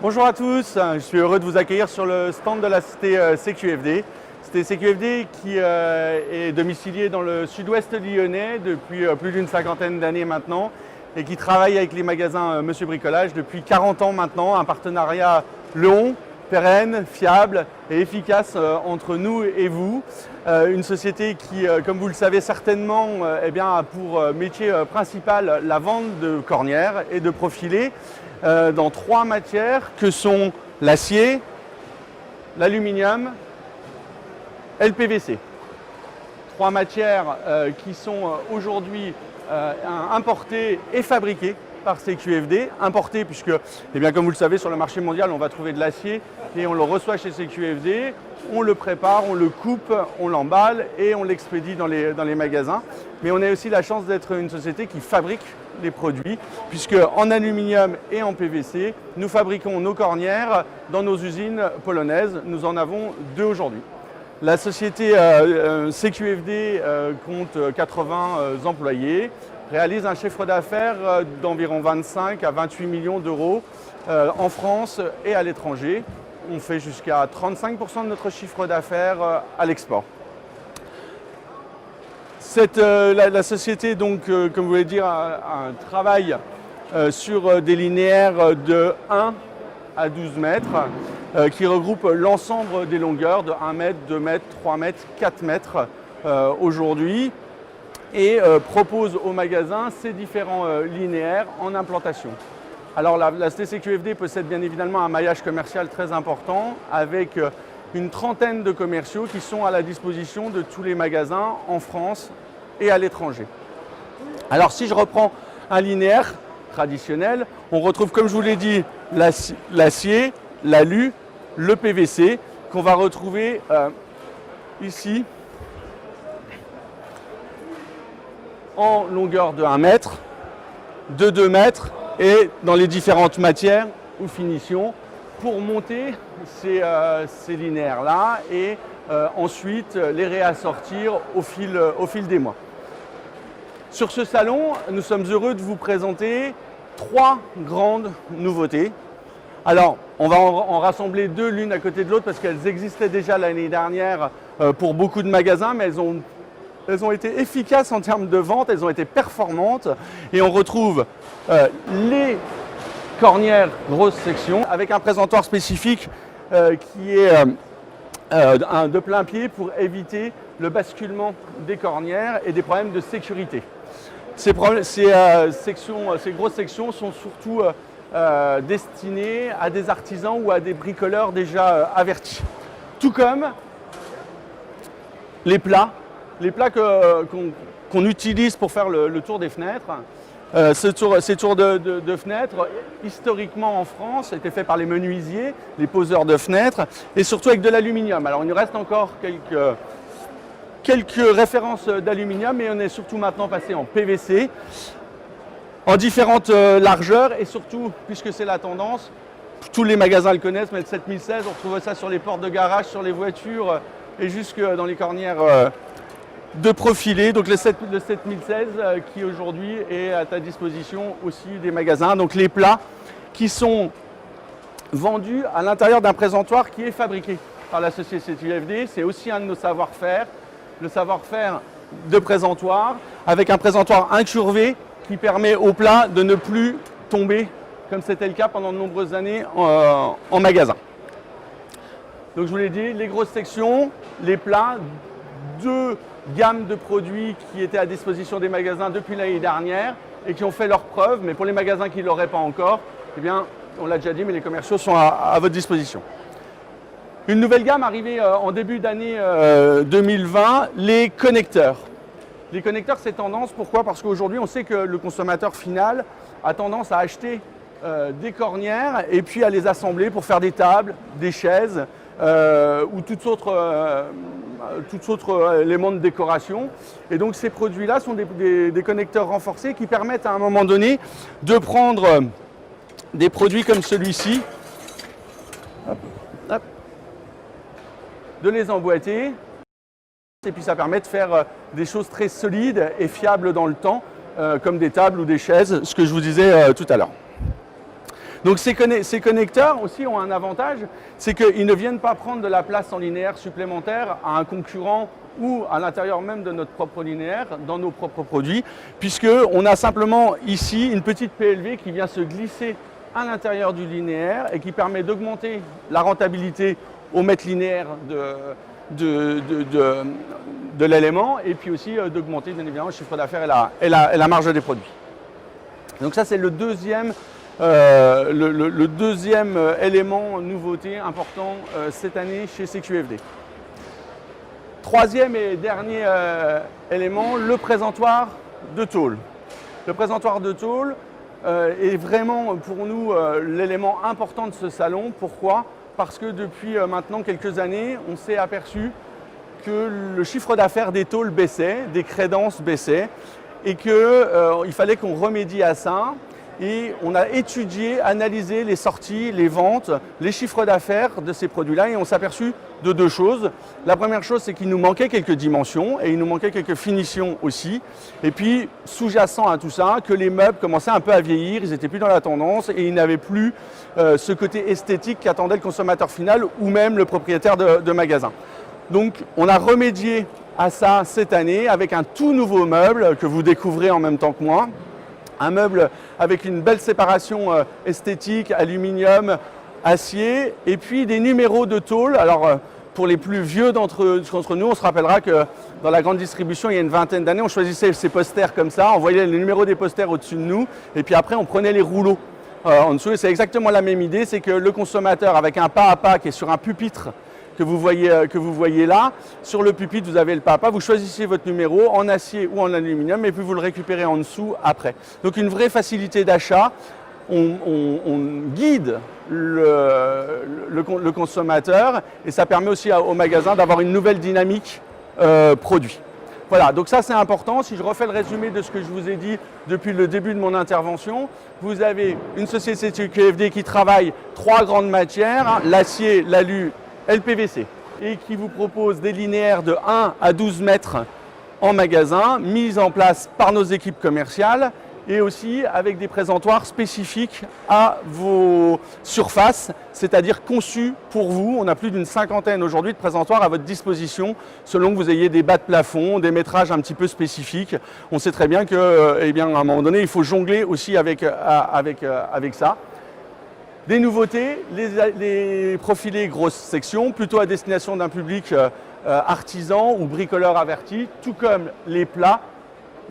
Bonjour à tous, je suis heureux de vous accueillir sur le stand de la société CQFD. C'était CQFD qui est domicilié dans le sud-ouest lyonnais depuis plus d'une cinquantaine d'années maintenant et qui travaille avec les magasins Monsieur Bricolage depuis 40 ans maintenant, un partenariat long, pérenne, fiable et efficace entre nous et vous. Une société qui, comme vous le savez certainement, a pour métier principal la vente de cornières et de profilés dans trois matières que sont l'acier, l'aluminium et le PVC. Trois matières qui sont aujourd'hui importées et fabriquées par CQFD. Importées puisque, comme vous le savez, sur le marché mondial, on va trouver de l'acier et on le reçoit chez CQFD, on le prépare, on le coupe, on l'emballe et on l'expédie dans les magasins. Mais on a aussi la chance d'être une société qui fabrique les produits, puisque en aluminium et en PVC, nous fabriquons nos cornières dans nos usines polonaises. Nous en avons deux aujourd'hui. La société CQFD compte 80 employés, réalise un chiffre d'affaires d'environ 25 à 28 millions d'euros en France et à l'étranger. On fait jusqu'à 35% de notre chiffre d'affaires à l'export. La société, donc, comme vous voulez dire, un travail sur des linéaires de 1 à 12 mètres qui regroupent l'ensemble des longueurs de 1 mètre, 2 mètres, 3 mètres, 4 mètres aujourd'hui et propose aux magasins ces différents linéaires en implantation. Alors la CQFD possède bien évidemment un maillage commercial très important avec une trentaine de commerciaux qui sont à la disposition de tous les magasins en France et à l'étranger. Alors si je reprends un linéaire traditionnel, on retrouve, comme je vous l'ai dit, l'acier, l'alu, le PVC qu'on va retrouver ici en longueur de 1 mètre, de 2 mètres et dans les différentes matières ou finitions pour monter ces linéaires-là et ensuite les réassortir au fil des mois. Sur ce salon, nous sommes heureux de vous présenter 3 grandes nouveautés. Alors, on va en rassembler 2 l'une à côté de l'autre parce qu'elles existaient déjà l'année dernière pour beaucoup de magasins, mais elles ont été efficaces en termes de vente, elles ont été performantes et on retrouve les cornières grosse section avec un présentoir spécifique qui est de plein pied pour éviter le basculement des cornières et des problèmes de sécurité. Ces grosses sections sont surtout destinées à des artisans ou à des bricoleurs déjà avertis. Tout comme les plats qu'on utilise pour faire le tour des fenêtres. Ces tours de fenêtres, historiquement en France, étaient faits par les menuisiers, les poseurs de fenêtres, et surtout avec de l'aluminium. Alors il nous reste encore quelques références d'aluminium, mais on est surtout maintenant passé en PVC, en différentes largeurs, et surtout, puisque c'est la tendance, tous les magasins le connaissent, mais le 7016, on retrouve ça sur les portes de garage, sur les voitures, et jusque dans les cornières de profilé, donc le 7016 qui aujourd'hui est à ta disposition aussi des magasins. Donc les plats qui sont vendus à l'intérieur d'un présentoir qui est fabriqué par la société CQFD. C'est aussi un de nos savoir-faire, le savoir-faire de présentoir avec un présentoir incurvé qui permet aux plats de ne plus tomber comme c'était le cas pendant de nombreuses années en magasin. Donc je vous l'ai dit, les grosses sections, les plats, 2 gammes de produits qui étaient à disposition des magasins depuis l'année dernière et qui ont fait leurs preuves, mais pour les magasins qui ne l'auraient pas encore, on l'a déjà dit, mais les commerciaux sont à votre disposition. Une nouvelle gamme arrivée en début d'année 2020, les connecteurs. Les connecteurs, c'est tendance, pourquoi? Parce qu'aujourd'hui, on sait que le consommateur final a tendance à acheter des cornières et puis à les assembler pour faire des tables, des chaises, ou toutes autres éléments de décoration. Et donc ces produits-là sont des connecteurs renforcés qui permettent à un moment donné de prendre des produits comme celui-ci, de les emboîter, et puis ça permet de faire des choses très solides et fiables dans le temps, comme des tables ou des chaises, ce que je vous disais tout à l'heure. Donc ces connecteurs aussi ont un avantage, c'est qu'ils ne viennent pas prendre de la place en linéaire supplémentaire à un concurrent ou à l'intérieur même de notre propre linéaire, dans nos propres produits, puisqu'on a simplement ici une petite PLV qui vient se glisser à l'intérieur du linéaire et qui permet d'augmenter la rentabilité au mètre linéaire de l'élément et puis aussi d'augmenter bien évidemment le chiffre d'affaires et la marge des produits. Donc ça c'est le deuxième élément nouveauté important cette année chez CQFD. Troisième et dernier élément, le présentoir de tôle. Le présentoir de tôle est vraiment pour nous l'élément important de ce salon. Pourquoi ? Parce que depuis maintenant quelques années, on s'est aperçu que le chiffre d'affaires des tôles baissait, des crédences baissaient et qu'il fallait qu'on remédie à ça. Et on a étudié, analysé les sorties, les ventes, les chiffres d'affaires de ces produits-là et on s'est aperçu de deux choses. La première chose, c'est qu'il nous manquait quelques dimensions et il nous manquait quelques finitions aussi. Et puis, sous-jacent à tout ça, que les meubles commençaient un peu à vieillir, ils n'étaient plus dans la tendance et ils n'avaient plus ce côté esthétique qu'attendait le consommateur final ou même le propriétaire de magasin. Donc, on a remédié à ça cette année avec un tout nouveau meuble que vous découvrez en même temps que moi. Un meuble avec une belle séparation esthétique, aluminium, acier, et puis des numéros de tôle. Alors, pour les plus vieux d'entre nous, on se rappellera que dans la grande distribution, il y a une vingtaine d'années, on choisissait ces posters comme ça, on voyait les numéros des posters au-dessus de nous, et puis après, on prenait les rouleaux en dessous. Et c'est exactement la même idée, c'est que le consommateur, avec un pas à pas qui est sur un pupitre, que vous voyez là. Sur le pupitre, vous avez le pas à pas. Vous choisissez votre numéro en acier ou en aluminium et puis vous le récupérez en dessous après. Donc une vraie facilité d'achat. On guide le consommateur et ça permet aussi au magasin d'avoir une nouvelle dynamique produit. Voilà, donc ça c'est important. Si je refais le résumé de ce que je vous ai dit depuis le début de mon intervention, vous avez une société CQFD qui travaille trois grandes matières, l'acier, l'alu et le PVC, et qui vous propose des linéaires de 1 à 12 mètres en magasin, mis en place par nos équipes commerciales, et aussi avec des présentoirs spécifiques à vos surfaces, c'est-à-dire conçus pour vous. On a plus d'une cinquantaine aujourd'hui de présentoirs à votre disposition, selon que vous ayez des bas de plafond, des métrages un petit peu spécifiques. On sait très bien que, eh bien, à un moment donné, il faut jongler aussi avec ça. Des nouveautés, les profilés grosses sections, plutôt à destination d'un public artisan ou bricoleur averti, tout comme les plats,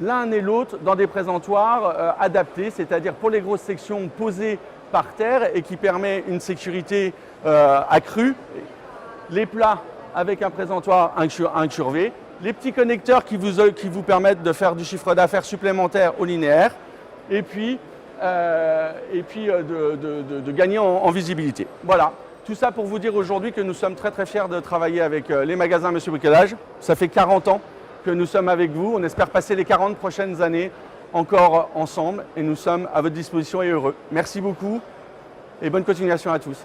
l'un et l'autre dans des présentoirs adaptés, c'est-à-dire pour les grosses sections posées par terre et qui permet une sécurité accrue. Les plats avec un présentoir incurvé, les petits connecteurs qui vous permettent de faire du chiffre d'affaires supplémentaire au linéaire, et puis de gagner en visibilité. Voilà, tout ça pour vous dire aujourd'hui que nous sommes très très fiers de travailler avec les magasins Monsieur Bricolage. Ça fait 40 ans que nous sommes avec vous. On espère passer les 40 prochaines années encore ensemble et nous sommes à votre disposition et heureux. Merci beaucoup et bonne continuation à tous.